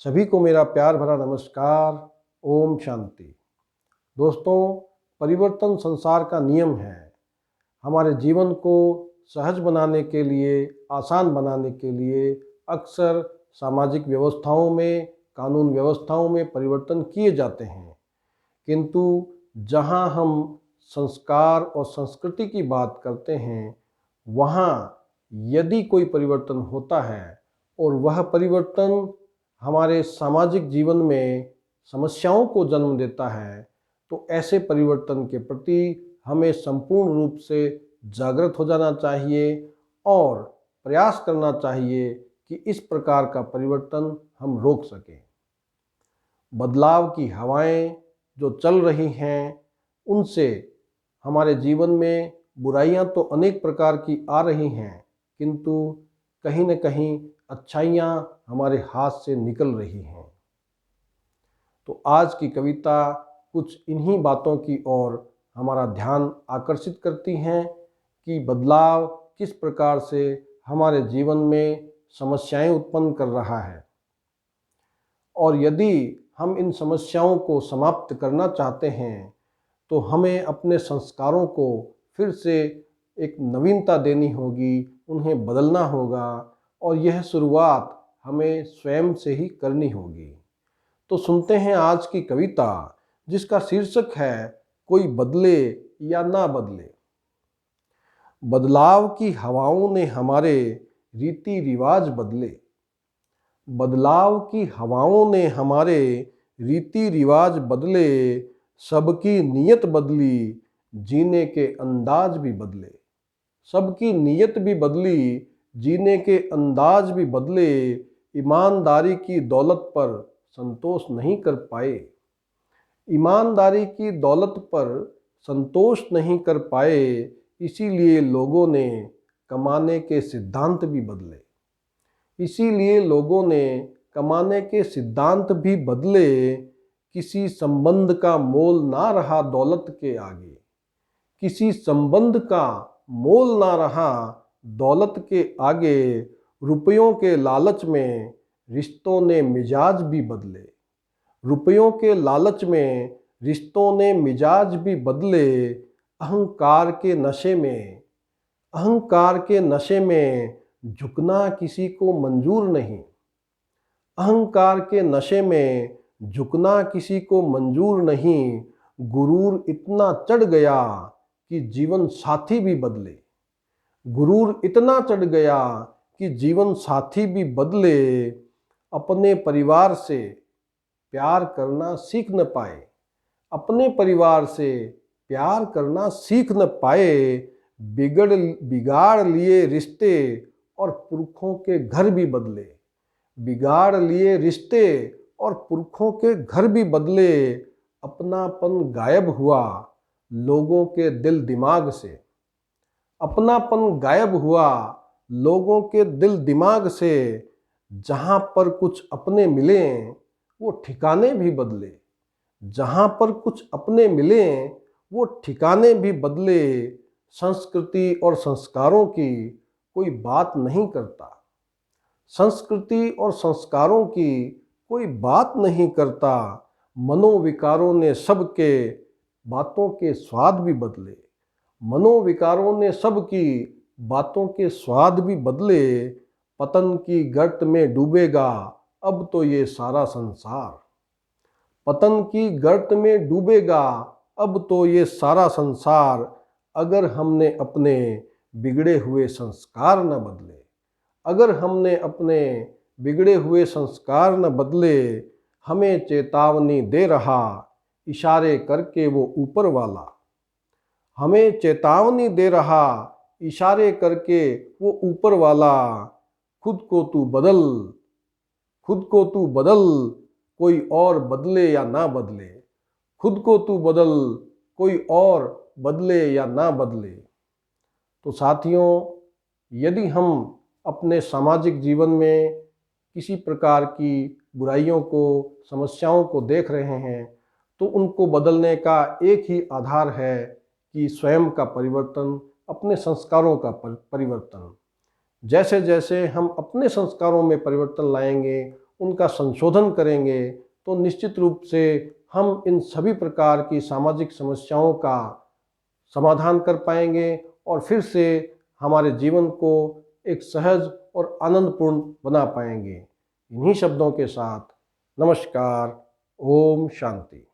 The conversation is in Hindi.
सभी को मेरा प्यार भरा नमस्कार। ओम शांति। दोस्तों, परिवर्तन संसार का नियम है। हमारे जीवन को सहज बनाने के लिए, आसान बनाने के लिए अक्सर सामाजिक व्यवस्थाओं में, कानून व्यवस्थाओं में परिवर्तन किए जाते हैं। किंतु जहां हम संस्कार और संस्कृति की बात करते हैं, वहां यदि कोई परिवर्तन होता है और वह परिवर्तन हमारे सामाजिक जीवन में समस्याओं को जन्म देता है, तो ऐसे परिवर्तन के प्रति हमें संपूर्ण रूप से जागृत हो जाना चाहिए और प्रयास करना चाहिए कि इस प्रकार का परिवर्तन हम रोक सकें। बदलाव की हवाएं जो चल रही हैं, उनसे हमारे जीवन में बुराइयां तो अनेक प्रकार की आ रही हैं, किंतु कहीं न कहीं अच्छाइयाँ हमारे हाथ से निकल रही हैं। तो आज की कविता कुछ इन्हीं बातों की ओर हमारा ध्यान आकर्षित करती हैं कि बदलाव किस प्रकार से हमारे जीवन में समस्याएं उत्पन्न कर रहा है, और यदि हम इन समस्याओं को समाप्त करना चाहते हैं तो हमें अपने संस्कारों को फिर से एक नवीनता देनी होगी, उन्हें बदलना होगा, और यह शुरुआत हमें स्वयं से ही करनी होगी। तो सुनते हैं आज की कविता, जिसका शीर्षक है कोई बदले या ना बदले। बदलाव की हवाओं ने हमारे रीति रिवाज बदले। बदलाव की हवाओं ने हमारे रीति रिवाज बदले। सबकी नीयत बदली, जीने के अंदाज भी बदले। सबकी नीयत भी बदली, जीने के अंदाज भी बदले। ईमानदारी की दौलत पर संतोष नहीं कर पाए। ईमानदारी की दौलत पर संतोष नहीं कर पाए, इसीलिए लोगों ने कमाने के सिद्धांत भी बदले। इसीलिए लोगों ने कमाने के सिद्धांत भी बदले। किसी संबंध का मोल ना रहा दौलत के आगे। किसी संबंध का मोल ना रहा दौलत के आगे। रुपयों के लालच में रिश्तों ने मिजाज भी बदले। रुपयों के लालच में रिश्तों ने मिजाज भी बदले। अहंकार के नशे में, अहंकार के नशे में झुकना किसी को मंजूर नहीं। अहंकार के नशे में झुकना किसी को मंजूर नहीं। गुरूर इतना चढ़ गया कि जीवन साथी भी बदले। गुरूर इतना चढ़ गया कि जीवन साथी भी बदले। अपने परिवार से प्यार करना सीख न पाए। अपने परिवार से प्यार करना सीख न पाए। बिगाड़ लिए रिश्ते और पुरखों के घर भी बदले। बिगाड़ लिए रिश्ते और पुरखों के घर भी बदले। अपनापन गायब हुआ लोगों के दिल दिमाग से। अपनापन गायब हुआ लोगों के दिल दिमाग से। जहां पर कुछ अपने मिले वो ठिकाने भी बदले। जहां पर कुछ अपने मिले वो ठिकाने भी बदले। संस्कृति और संस्कारों की कोई बात नहीं करता। संस्कृति और संस्कारों की कोई बात नहीं करता। मनोविकारों ने सबके बातों के स्वाद भी बदले। मनोविकारों ने सबकी बातों के स्वाद भी बदले। पतन की गर्त में डूबेगा अब तो ये सारा संसार। पतन की गर्त में डूबेगा अब तो ये सारा संसार। अगर हमने अपने बिगड़े हुए संस्कार न बदले। अगर हमने अपने बिगड़े हुए संस्कार न बदले। हमें चेतावनी दे रहा इशारे करके वो ऊपर वाला। हमें चेतावनी दे रहा इशारे करके वो ऊपर वाला। खुद को तू बदल, खुद को तू बदल, कोई और बदले या ना बदले। खुद को तू बदल, कोई और बदले या ना बदले। तो साथियों, यदि हम अपने सामाजिक जीवन में किसी प्रकार की बुराइयों को, समस्याओं को देख रहे हैं, तो उनको बदलने का एक ही आधार है कि स्वयं का परिवर्तन, अपने संस्कारों का परिवर्तन। जैसे जैसे हम अपने संस्कारों में परिवर्तन लाएंगे, उनका संशोधन करेंगे तो निश्चित रूप से हम इन सभी प्रकार की सामाजिक समस्याओं का समाधान कर पाएंगे और फिर से हमारे जीवन को एक सहज और आनंदपूर्ण बना पाएंगे। इन्हीं शब्दों के साथ नमस्कार। ओम शांति।